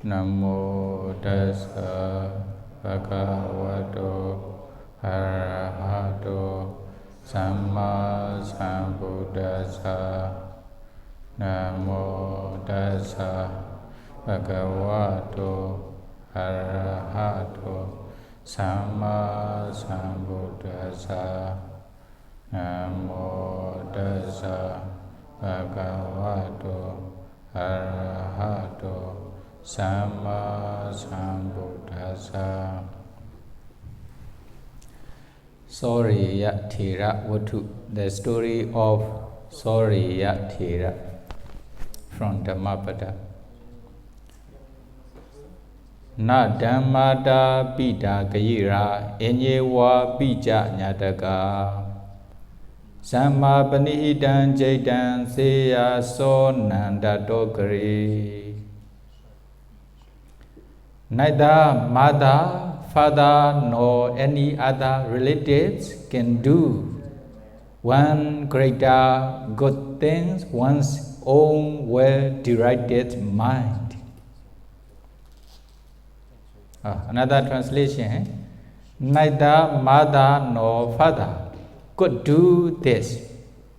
Namo tassa bhagavato arahato samma sambuddhassa. Namo tassa bhagavato arahato samma sambuddhassa. Namo tassa bhagavato arahato samma sambuddhassa. Soreyyattheravatthu, the story of Soreyyattheravatthu from Dhammapada. Na Dhammapada pita kayira enyewa bija nyataka Samma panihidam jaitam seya sonanda dogari. Neither mother, father, nor any other relatives can do one greater good things one's own well-directed mind. Another translation, neither mother nor father could do this,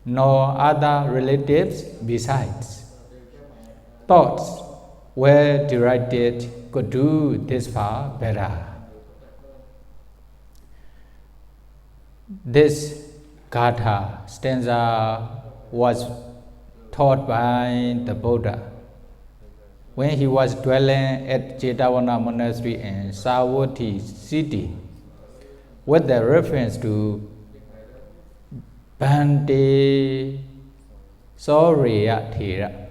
nor other relatives besides. Thoughts well directed could do this far better. This Gatha stanza was taught by the Buddha when he was dwelling at Jetavana Monastery in Savatthi city, with the reference to Bhante Soreyyattheravatthu.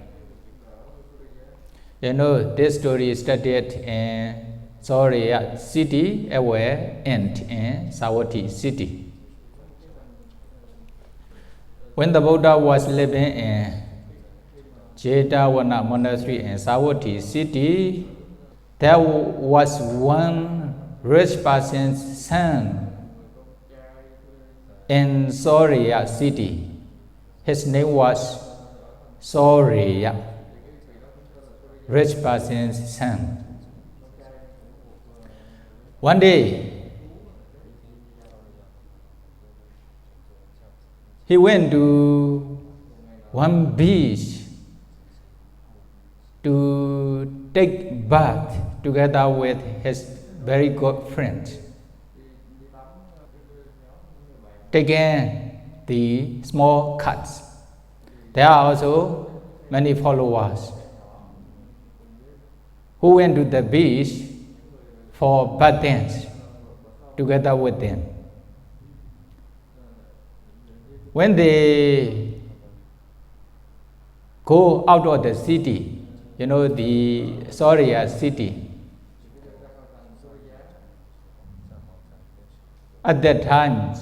You know, this story is studied in Soreyyattheravatthu city, away, and in Savatthi city. When the Buddha was living in Jetavana Monastery in Savatthi city, there was one rich person's son in Soreyyattheravatthu city. His name was Soreyyattheravatthu, rich person's son. One day, he went to one beach to take bath together with his very good friend, taking the small cuts. There are also many followers who went to the beach for bathing together with them. When they go out of the city, you know, the Soreyyattheravatthu city, at that time,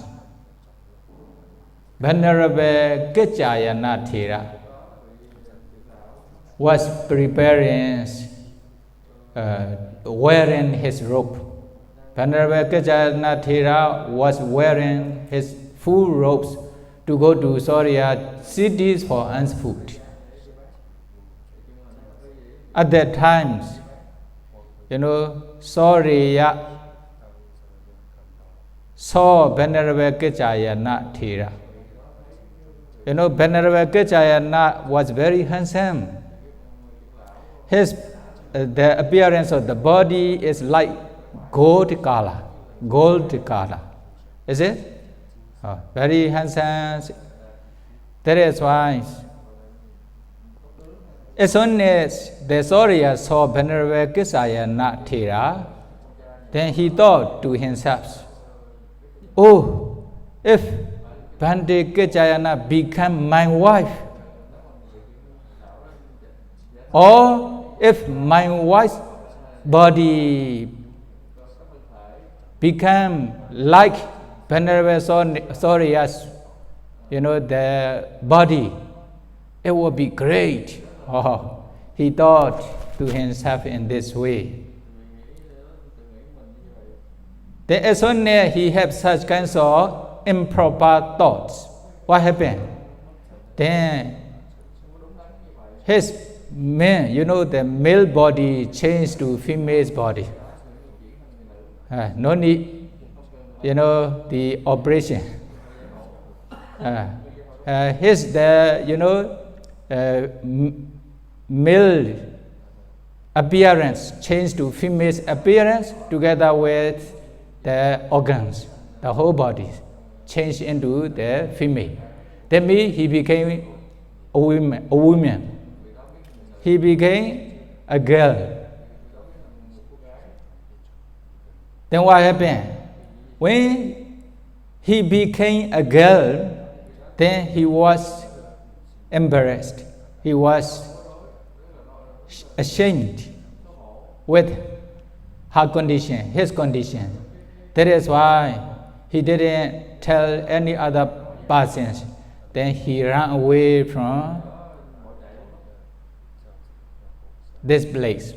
Venerable Kecayana was preparing, wearing his robe. Venerable Kecayana was wearing his full robes to go to Soreyyattheravatthu cities for alms food. At that time, you know, Soreyyattheravatthu saw Venerable Kecayana. You know, Venerable Kecayana was very handsome. The appearance of the body is like gold color. Is it? Very handsome. That is why, as soon as the Soreyyattheravatthu saw Venerable Kecayana, then he thought to himself, oh, if Bhante Kecayana become my wife, or if my wife's body become like Venerable Soreyyatthu's, you know, the body, it would be great. Oh, he thought to himself in this way. Then as soon as he had such kinds of improper thoughts, what happened? Then his men, the male body changed to female's body. No need, the operation. Male appearance changed to female's appearance together with the organs, the whole body changed into the female. That means he became a woman. He became a girl. Then what happened? When he became a girl, then he was embarrassed. He was ashamed with her condition, his condition. That is why he didn't tell any other persons. Then he ran away from this place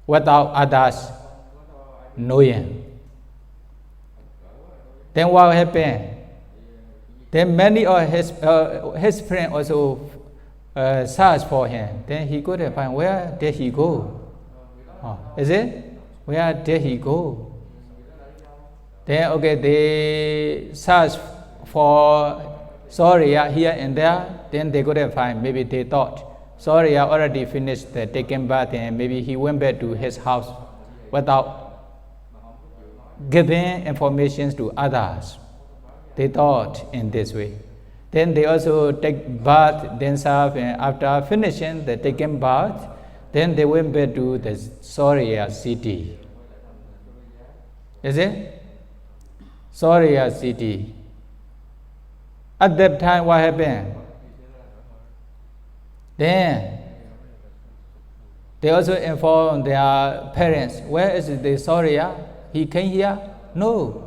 without others knowing. Then what happened? Then many of his friends also searched for him. Then he couldn't find. Where did he go? Is it? Where did he go? Then they searched for Soreyya here and there. Then they couldn't find. Maybe they thought Soreyya already finished the taking bath and maybe he went back to his house without giving information to others. They thought in this way. Then they also take bath themselves, and after finishing the taking bath, then they went back to the Soreyya city. Is it? Soreyya city. At that time, what happened? Then they also informed their parents, where is the Soreyya? He came here? No.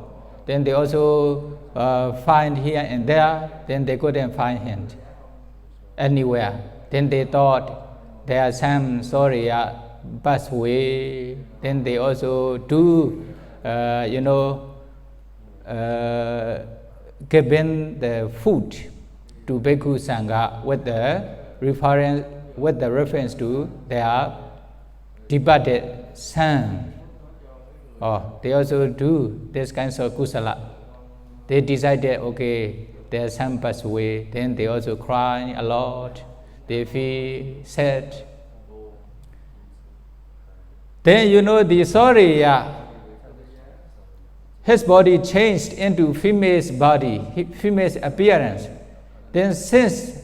Then they also find here and there. Then they couldn't find him anywhere. Then they thought there are some Soreyya passed away. Then they also do, giving the food to Bhikkhu Sangha with the reference to their departed son. They also do this kind of kusala. They decided, their son passed away. Then they also cry a lot. They feel sad. Then the Soreyya, his body changed into female's body, female's appearance. Then since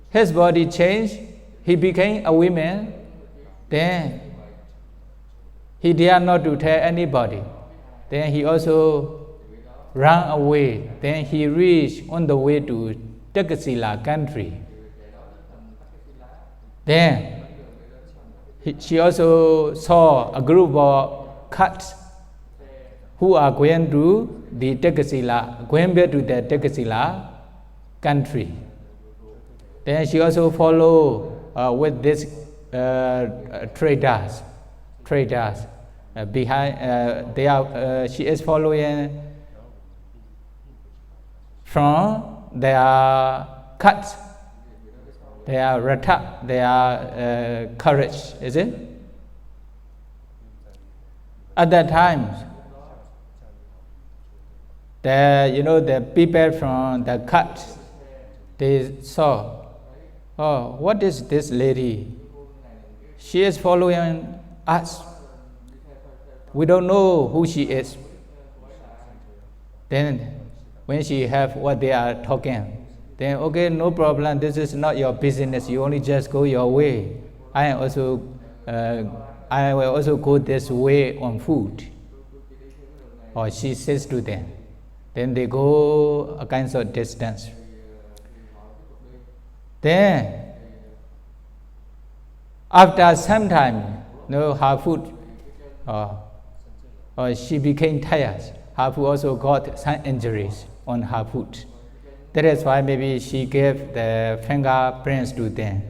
his body changed, he became a woman. Then he dared not to tell anybody. Then he also ran away. Then he reached on the way to Takasila country. Then she also saw a group of cats who are going to the Takasila, going back to the Takasila country. Then she also followed with these traders. Behind, she is following from their cuts, their ratha, their courage, is it? At that time, the people from the cuts, they saw, what is this lady? She is following us. We don't know who she is. Then when she have what they are talking, then no problem, this is not your business, you only just go your way. I will also go this way on foot. Or she says to them. Then they go a kind of distance. Then after some time, her foot, she became tired. Her foot also got some injuries on her foot. That is why maybe she gave the fingerprints to them,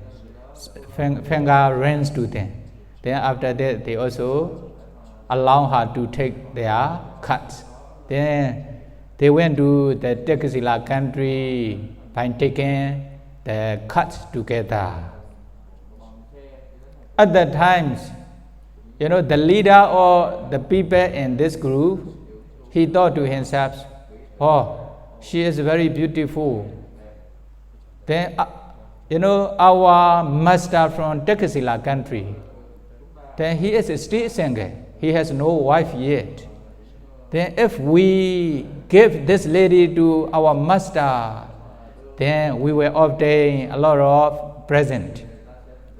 finger rings to them. Then after that, they also allow her to take their cuts. Then they went to the Takasila country by taking the cuts together. At that times, the leader or the people in this group, he thought to himself, oh, she is very beautiful. Then, our master from Tekasila country, then he is still single. He has no wife yet. Then if we give this lady to our master, then we will obtain a lot of present,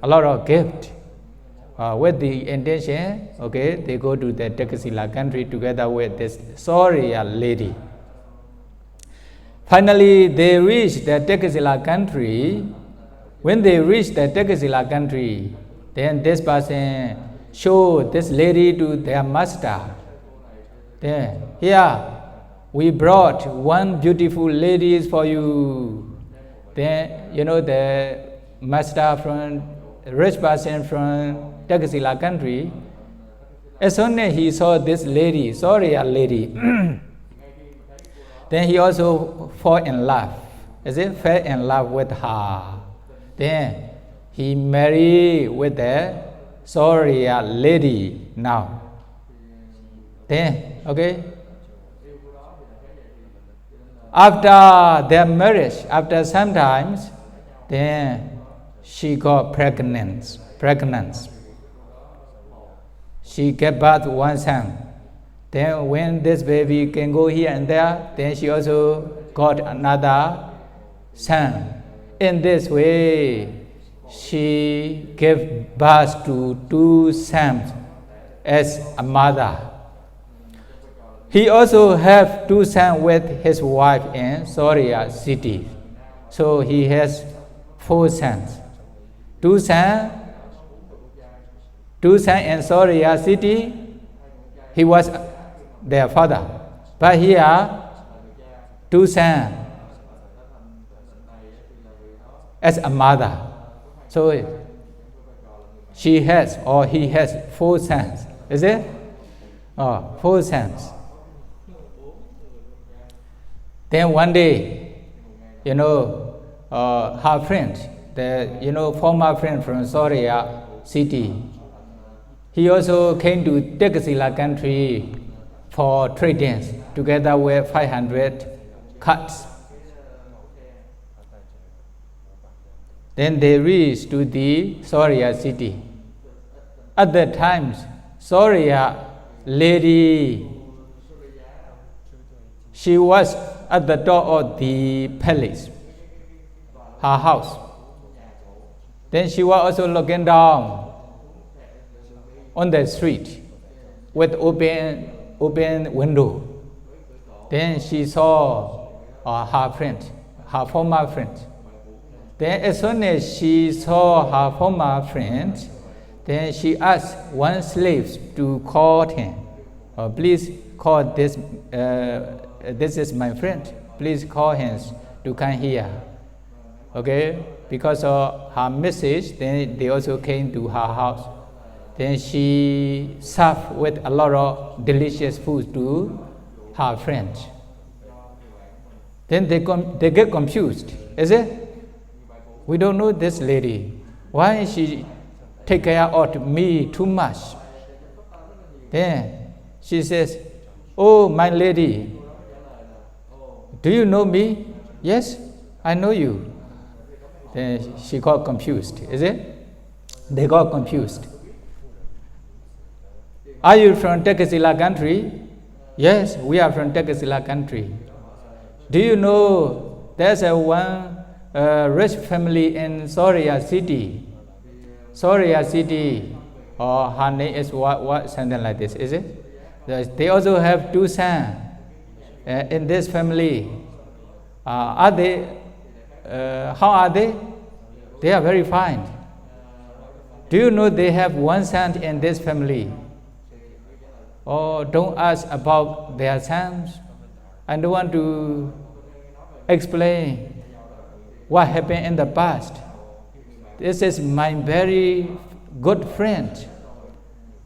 a lot of gift. With the intention, they go to the Tekasila country together with this Soreyya lady. Finally, they reach the Tekasila country. When they reach the Tekasila country, then this person showed this lady to their master. Then, here, we brought one beautiful lady for you. Then, the master from, rich person from Tekasila country, as soon as he saw this lady, Soreyya lady, then he also fell in love. Fell in love with her. Then he married with the Soreyya lady now. Then, after their marriage, after some times, then she got pregnant. She gave birth to one son. Then when this baby can go here and there, then she also got another son. In this way, she gave birth to two sons as a mother. He also have two sons with his wife in Soreyya city. So he has 4 sons. Two sons in Soreyya city, he was their father. But here, 2 sons as a mother. So she has or he has 4 sons. Is it? 4 sons. Then one day, her friend, the former friend from Soreyya city, he also came to Tekasila country for trading together with 500 carts. Then they reached to the Soreyya city. At that time, Soreyya lady, she was at the door of the palace, her house. Then she was also looking down on the street with open window. Then she saw her friend, her former friend. Then as soon as she saw her former friend, then she asked one slave to call him. Please call this, this is my friend. Please call him to come here. Because of her message, then they also came to her house. Then she served with a lot of delicious food to her friend. Then they get confused. Is it? We don't know this lady. Why she take care of me too much? Then she says, oh, my lady, do you know me? Yes, I know you. Then she got confused. Is it? They got confused. Are you from Tekasila country? Yes, we are from Tekasila country. Do you know there's one rich family in Soreyya city? Soreyya city, or her name is what something like this, is it? They also have 2 sons in this family. Are they? How are they? They are very fine. Do you know they have 1 son in this family? Oh, don't ask about their sons. I don't want to explain what happened in the past. This is my very good friend.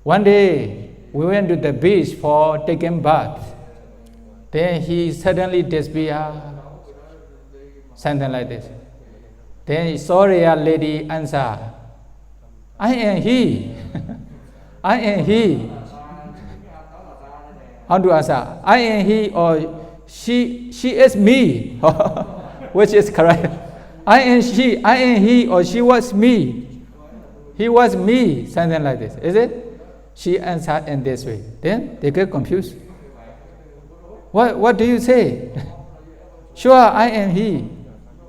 One day, we went to the beach for taking bath. Then he suddenly disappeared. Something like this. Then Sorya lady answer, I am he. I am he. How to answer? I am he or she is me. Which is correct? I am she, I am he or she was me. He was me, something like this. Is it? She answered in this way. Then they get confused. What do you say? Sure, I am he.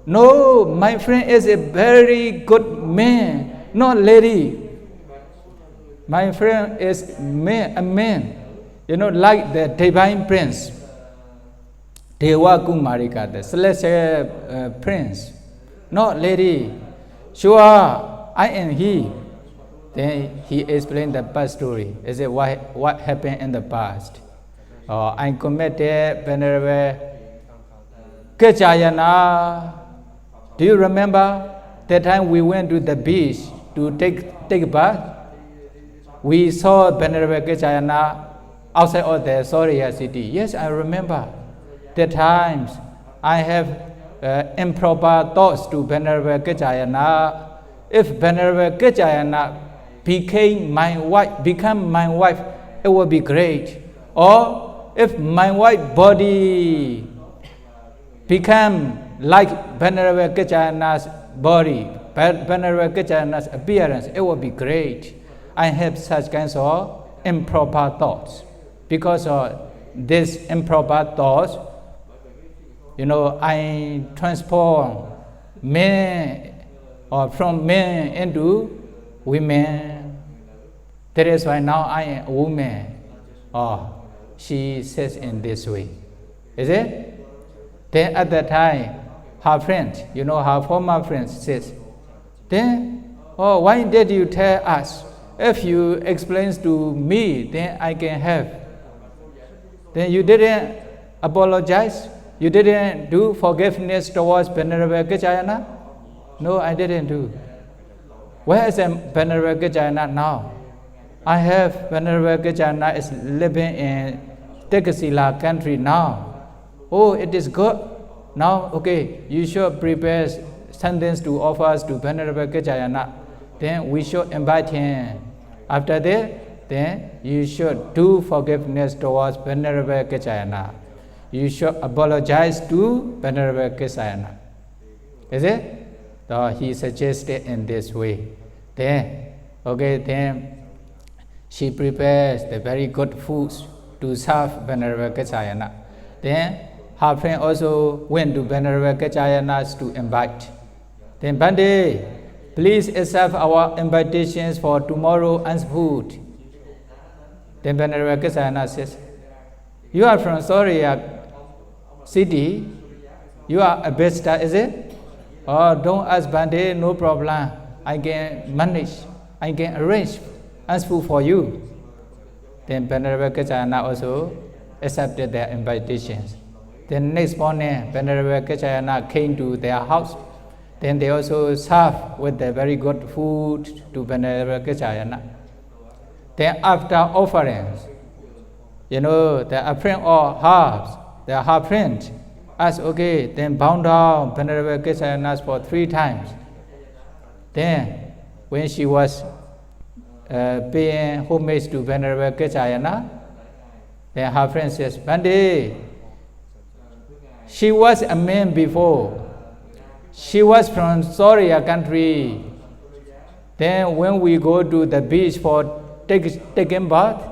No, my friend is a very good man, not lady. My friend is a man. Like the divine prince. Dewa Kumarika, the celestial prince, not lady. Sure, I am he. Then he explained the past story. Is it what happened in the past? I committed Venerable Kechayana. Do you remember that time we went to the beach to take a bath? We saw Venerable Kechayana outside of the Soreyyattheravatthu city. Yes, I remember. That times I have improper thoughts to Venerable Kechayana. If Venerable Kechayana become my wife, it would be great. Or if my wife body become like Venerable Kechayana's body, Venerable Kechayana's appearance, it would be great. I have such kinds of improper thoughts. Because of this improper thoughts, I transform men or from men into women. That is why now I am a woman. She says in this way. Is it? Then at that time, her friend, her former friend says, then, why did you tell us? If you explain to me, then I can have. Then you didn't apologize? You didn't do forgiveness towards Venerable Kechayana? No, I didn't do. Where is Venerable Kechayana now? I have Venerable Kechayana is living in Tekasila country now. Oh, it is good. Now, okay, you should prepare something to offer to Venerable Kechayana. Then we should invite him. After that, then you should do forgiveness towards Venerable Kechayana. You should apologize to Venerable Kechayana. Is it? So he suggested in this way. Then she prepares the very good foods to serve Venerable Kechayana. Then her friend also went to Venerable Kechayana to invite. Then Bhante, please accept our invitations for tomorrow and food. Then Venerable Kechayana says, you are from Soreyyattheravatthu city, you are a visitor, is it? Don't ask Bhante, no problem. I can manage, I can arrange and food for you. Then Venerable Kechayana also accepted their invitations. Then next morning, Venerable Kechayana came to their house. Then they also served with the very good food to Venerable Kechayana. Then after offerings, the friend or her friend asked, okay, then bow down Venerable Kechayana for 3 times. Then when she was paying homage to Venerable Kechayana, then her friend says, Bhante, she was a man before. She was from Sorya country. Then when we go to the beach for taking bath,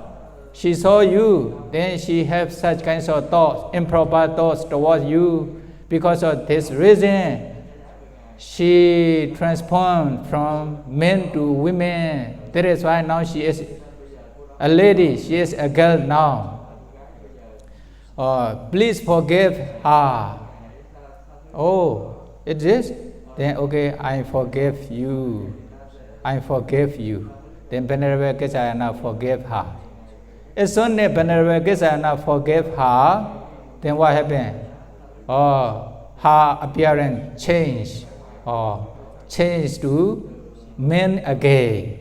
she saw you. Then she has such kinds of thoughts, improper thoughts towards you. Because of this reason, she transformed from men to women. That is why now she is a lady. She is a girl now. Please forgive her. Oh, it is? Then okay, I forgive you. I forgive you. Then Venerable Kechayana forgave her. As soon as Venerable Kechayana forgave her, then what happened? Her appearance changed. Changed to men again.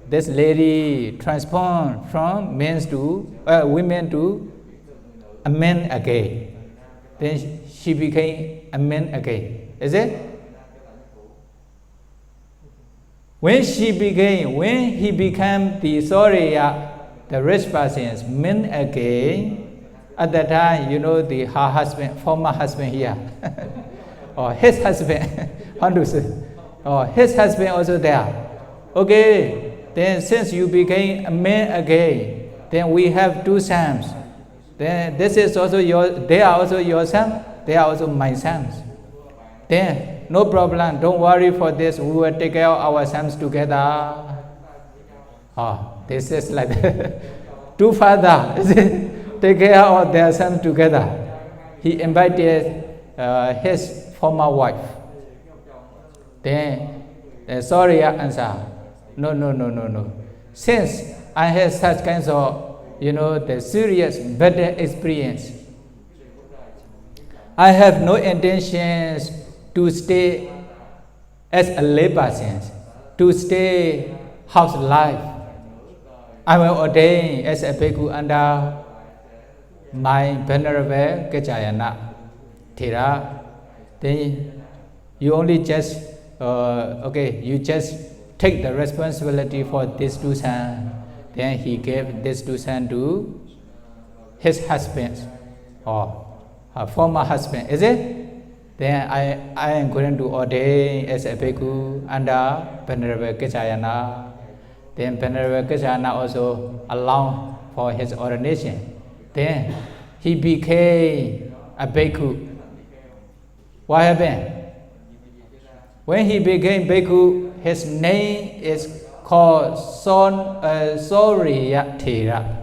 This lady transformed from men to women to a man again. then she became a man again. Is it? When he became the Soreyya, the rich person's man again, at that time, her husband, former husband here, or his husband, how to say, or his husband also there. Okay, then since you became a man again, then we have 2 sons. Then this is also they are also your sons, they are also my sons. Then no problem, don't worry for this, we will take care of our sons together. This is like 2 fathers take care of their sons together. He invited his former wife. Then Soreyya answered, no. Since I have such kinds of, the serious, better experience, I have no intentions to stay as a lay person, to stay house life. I will ordain as a bhikkhu under my venerable Kachayana Thera. Then you only just, you just take the responsibility for these 2 sons. Then he gave these 2 sons to his husband, or her former husband, is it? Then I am going to ordain as a bhikkhu under Venerable Kachayana. Then Venerable Kachayana also allowed for his ordination. Then he became a bhikkhu. What happened? When he became bhikkhu, his name is called Soreyyattheravatthu.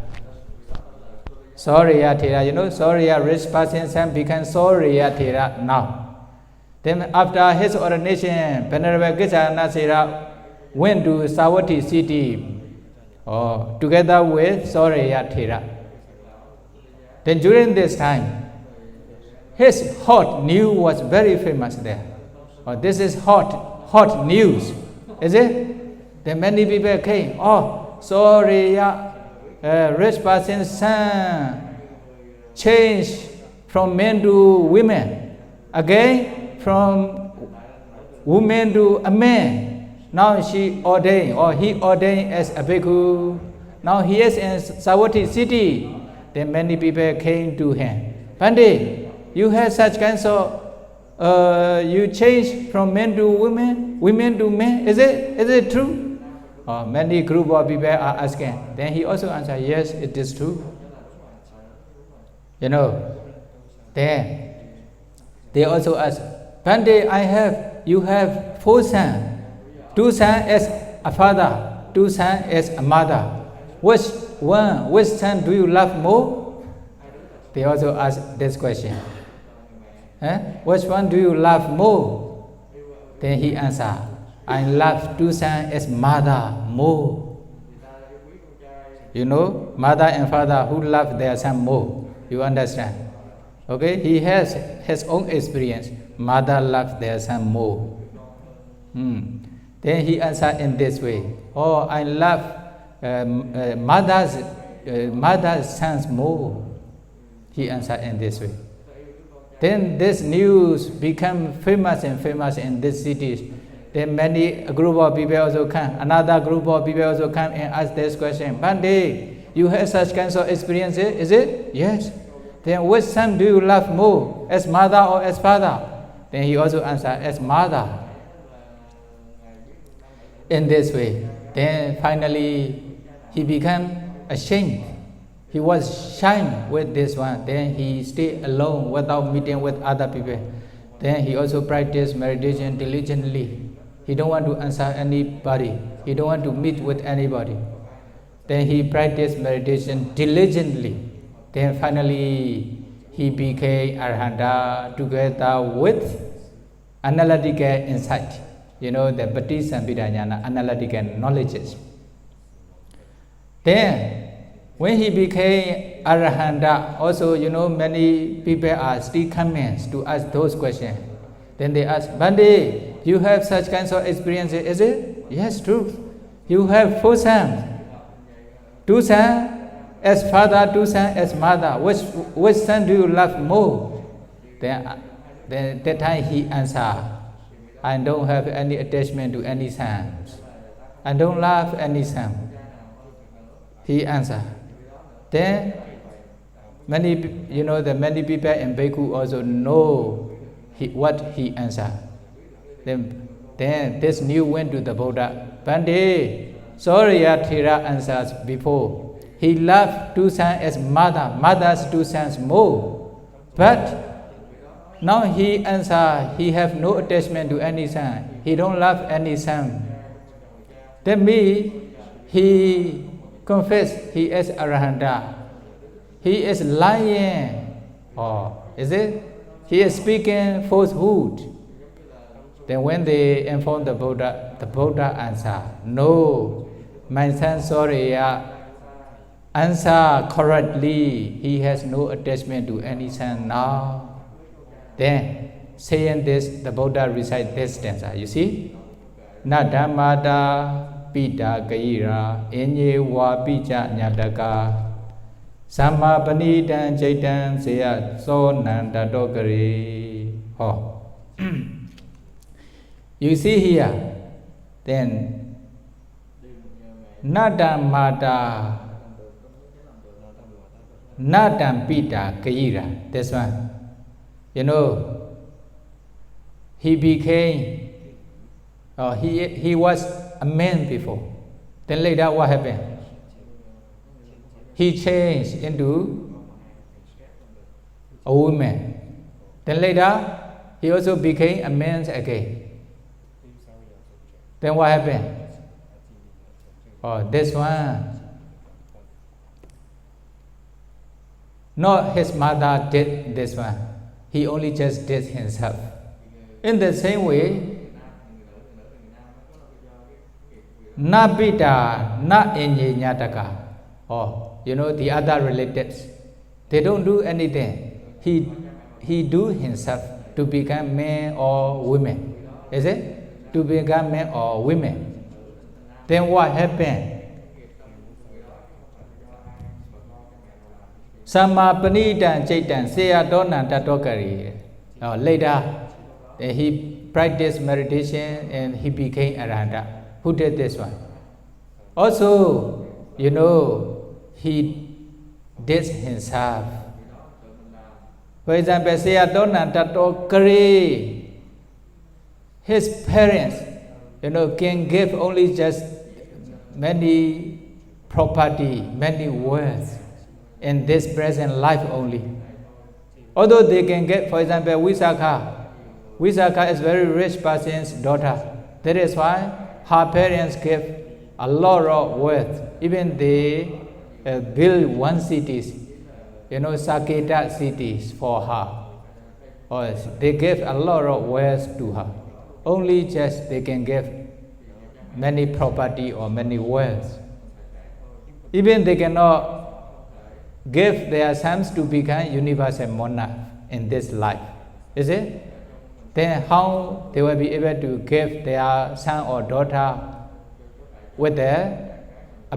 Soreyyattheravatthu, Soreyya rich person son became Soreyyattheravatthu now. Then after his ordination, Venerable Kachayana went to Savatthi city together with Soreyyattheravatthu. Then during this time, his hot news was very famous there. This is hot news, is it? Then many people came. Soreyya, rich person's son changed from men to women, again from woman to a man. Now she ordained, or he ordained as a bhikkhu. Now he is in Savatthi city. Then many people came to him. Pandit, you have such kinds of, you change from men to women, women to men. Is it true? Many group of people are asking. Then he also answered, yes, it is true. Then they also ask, Pandit, you have 4 sons. 2 sons as a father, 2 sons as a mother. Which son do you love more? They also ask this question. Which one do you love more? Then he answered, I love 2 sons as mother more. Mother and father who love their son more. You understand? Okay, he has his own experience. Mother loves their son more. Then he answered in this way. I love mother's sons more. He answered in this way. Then this news became famous in these cities. Then a group of people also come. Another group of people also come and ask this question. Pandit, you have such kinds of experiences, is it? Yes. Then which son do you love more, as mother or as father? Then he also answered, as mother. In this way, then finally he became ashamed. He was shy with this one. Then he stayed alone without meeting with other people. Then he also practiced meditation diligently. He don't want to answer anybody. He don't want to meet with anybody. Then he practiced meditation diligently. Then finally he became Arhanta together with analytical insight. The Patisambhidanyana analytical knowledges. Then when he became Arhanta, also many people are still coming to ask those questions. Then they ask, Pandit, you have such kinds of experiences, is it? Yes, true. You have 4 sons. 2 sons as father, 2 sons as mother. Which son do you love more? then that time he answered, I don't have any attachment to any sons. I don't love any son. He answered. Then many people in Bhikkhu also know what he answered. Then this new went to the Buddha. Bhante, Soreyyattheravatthu answers before. He loved two sons as mother's two sons more. But now he answers, he have no attachment to any son. He don't love any son. Then he confessed he is Arahanta. He is lying. Or is it? He is speaking falsehood. Then when they informed the Buddha answered, no, my son Soreyya answer correctly. He has no attachment to any son now. Then, saying this, the Buddha recite this stanza. You see? Na Dhammapada pita kayira enye wa picha nyataka samma panidan jaitan seya so nanda dogari. Oh. You see here, then Nadamada Nadampita Kayira, this one. You know, he became, he was a man before. Then later what happened? He changed into a woman. Then later, he also became a man again. Then what happened? Oh, this one. Not his mother did this one. He only just did himself. In the same way, na pita, na enye nyataka. Oh, you know, the other relatives, they don't do anything. He do himself to become man or women. Is it? To become men or women. Then what happened? Samma panidan jaitan seya donan tatokari. Later, he practiced meditation and he became Arahanta. Who did this one? Also, you know, he did himself. For example, seya donan tatokari. His parents, you know, can give only just many property, many wealth in this present life only. Although they can get, for example, Visakha. Visakha is very rich person's daughter. That is why her parents give a lot of wealth. Even they build one cities, you know, Saketa cities for her. Or they give a lot of wealth to her. Only just they can give many property or many wealth. Even they cannot give their sons to become universal monarch in this life. Is it? Then how they will be able to give their son or daughter with a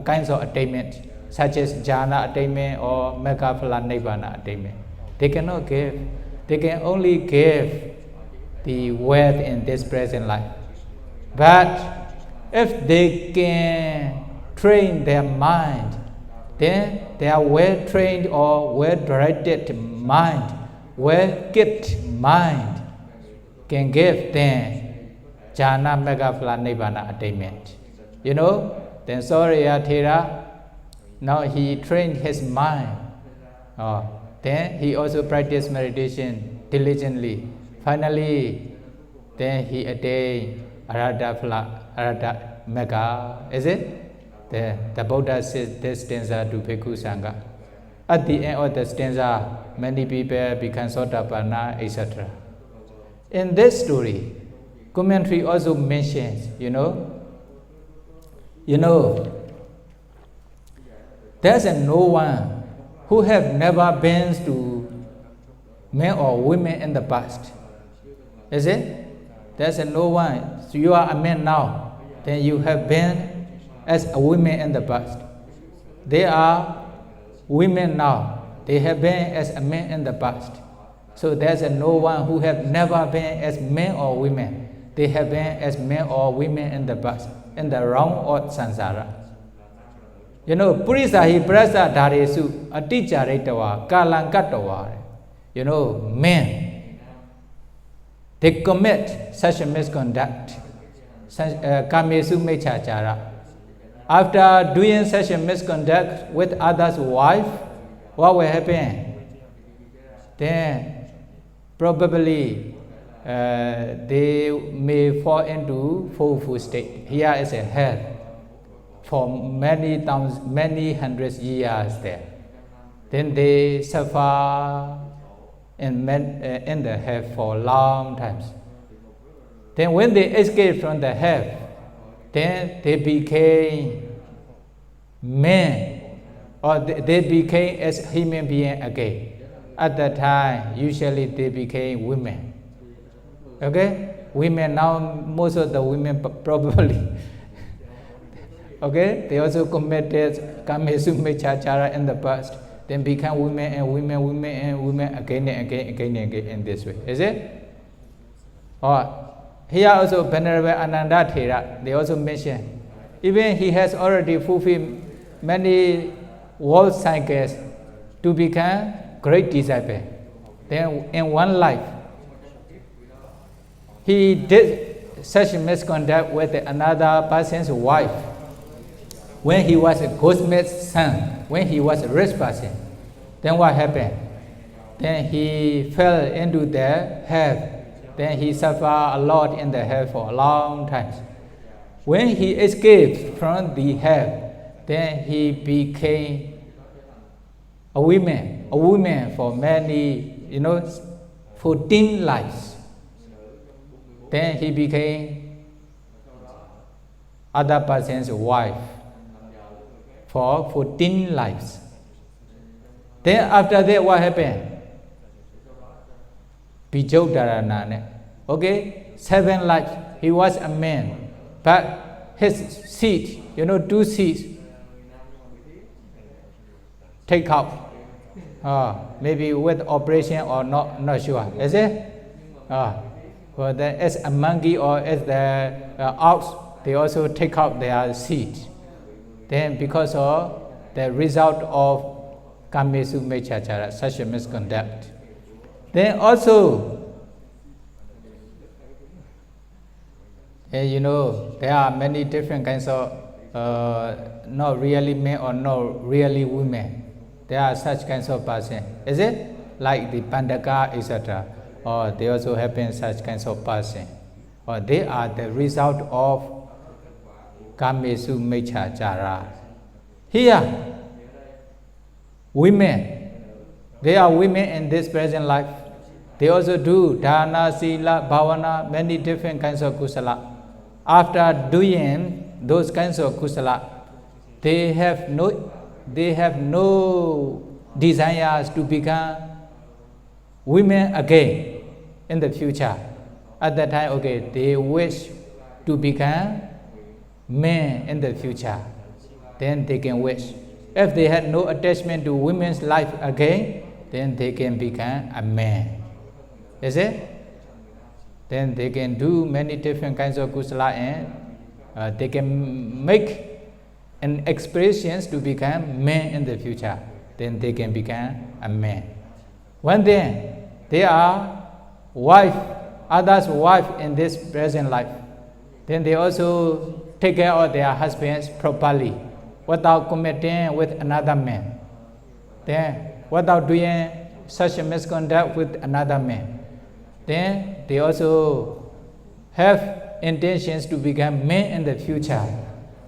kinds of attainment, such as jhana attainment or megaphala nibbana attainment? They cannot give. They can only give the wealth in this present life. But if they can train their mind, then their well-trained or well-directed mind, well-gifted mind can give them jhana megaphala nibbana attainment. You know, then Soreyyattheravatthu, now he trained his mind. Then he also practiced meditation diligently. Finally, then he attained Arahata Mega. Is it? The Buddha says this stanza to Bhikkhu Sangha. At the end of the stanza, many people become Sotapanna, etc. In this story, commentary also mentions, you know, there's no one who have never been to men or women in the past. Is it? There's no one. So you are a man now, then you have been as a woman in the past. They are women now. They have been as a man in the past. So there's no one who have never been as men or women. They have been as men or women in the past, in the realm of samsara. You know, Purisahi Prasa Dharesu, Aticharetava, Kalankatava. You know, men, they commit such a misconduct, Kamesu Mechachara. After doing such a misconduct with others' wife, what will happen? Then probably they may fall into full state. Here is a hell for many thousands, many hundreds years there. Then they suffer in the hell for long times. Then when they escape from the hell, then they became men, or they became as human beings again. At that time, usually they became women. Okay? Women now, most of the women probably, okay? They also committed Kamesu Mechachara in the past, then become women and women again and again in this way. Is it? Or here also Venerable Ananda Thera, they also mention, even he has already fulfilled many world cycles to become great disciple. Then in one life, he did such misconduct with another person's wife. When he was a goldsmith's son, when he was a rich person, then what happened? Then he fell into the hell. Then he suffered a lot in the hell for a long time. When he escaped from the hell, then he became a woman for many, 14 lives. Then he became other person's wife for 14 lives. Then after that, what happened? Okay, 7 lives, he was a man, but his seed, 2 seeds, take out, maybe with operation or not sure, is it? But as a monkey or as the ox, they also take out their seed. Then because of the result of Kamesu Mechachara, such a misconduct. Then also, there are many different kinds of not really men or not really women. There are such kinds of person. Is it? Like the Pandaka, etc. Or they also have been such kinds of person. Or they are the result of Kamesu Mechachara. Here, women, they are women in this present life. They also do dana, sila, bhavana, many different kinds of kusala. After doing those kinds of kusala, they have no desires to become women again in the future. At that time, okay, they wish to become men in the future. Then they can wish. If they had no attachment to women's life again, then they can become a man. Is it? Then they can do many different kinds of kusala and they can make an expressions to become men in the future. Then they can become a man. One day, they are others' wife in this present life. Then they also take care of their husbands properly, without committing with another man. Then, without doing such a misconduct with another man. Then they also have intentions to become men in the future.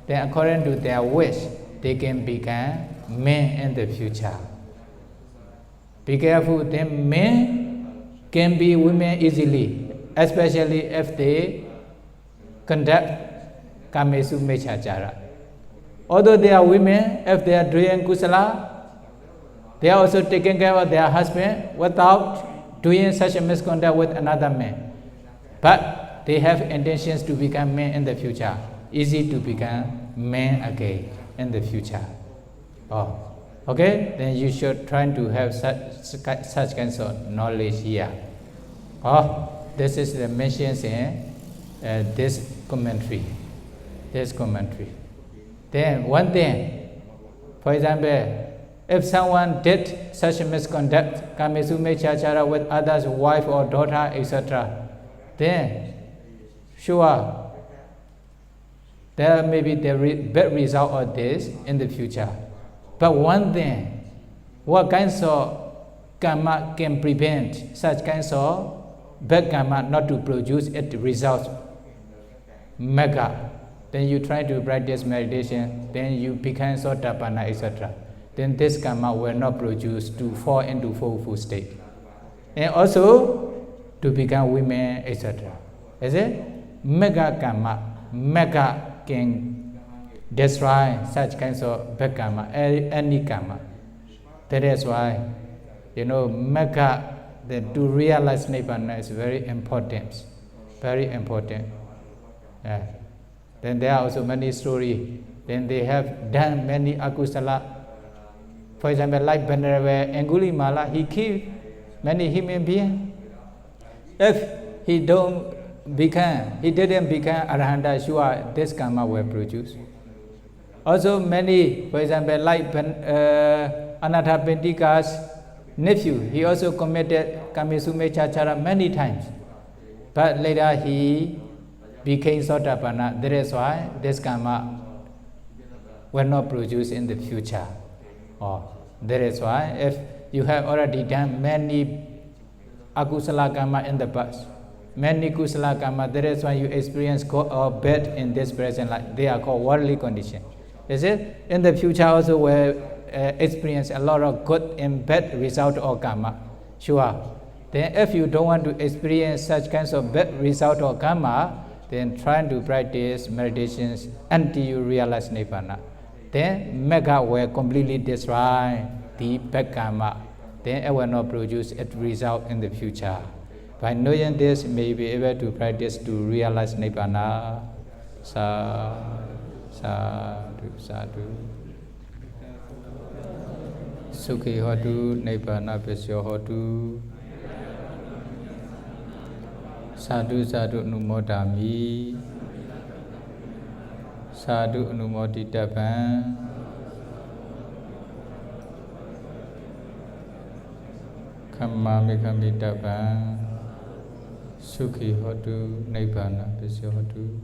Then according to their wish, they can become men in the future. Be careful, then men can be women easily, especially if they conduct Kamesu Mechachara. Although they are women, if they are doing kusala, they are also taking care of their husband without doing such a misconduct with another man. But they have intentions to become men in the future. Easy to become men again in the future. Okay, then you should try to have such kinds of knowledge here. This is the mentions in this commentary. Then one thing, for example, if someone did such a misconduct, kamesumechachara with others, wife or daughter, etc., then sure, there may be the bad result of this in the future. But one thing, what kinds of karma can prevent such kinds of bad karma not to produce it results? Mega. Then you try to practice meditation, then you become Sotapanna, etc. Then this karma will not produce to fall into fourfold state. And also to become women, etc. Is it? Mega karma, mega can destroy such kinds of bad karma, any karma. That is why, mega, to realize Nibbana is very important. Very important. Yeah. Then there are also many stories. Then they have done many akusala. For example, like Venerable Angulimala, he killed many human beings. If he didn't become Arahanta, sure this karma will produce. Also many, for example, like Anathapindika's nephew, he also committed kamesumechachara many times. But later he became Sotapanna. That is why this karma will not produce in the future. That is why if you have already done many akusala karma in the past, many kusala karma, that is why you experience good or bad in this present life. They are called worldly conditions. Is it? In the future also will experience a lot of good and bad result of karma. Sure. Then if you don't want to experience such kinds of bad result of karma, then try to practice meditations until you realize Nibbana. Then mega will completely destroy the bad karma. Then it will not produce a result in the future. By knowing this, you may be able to practice to realize Nibbana. Sadhu. Sukhi hotu, Nibbana pesyo hotu. Sadhu numodami. Sadhu numoditapan. Kamma mekamitapan. Sukhi hotu, Nibbana pesyo hotu.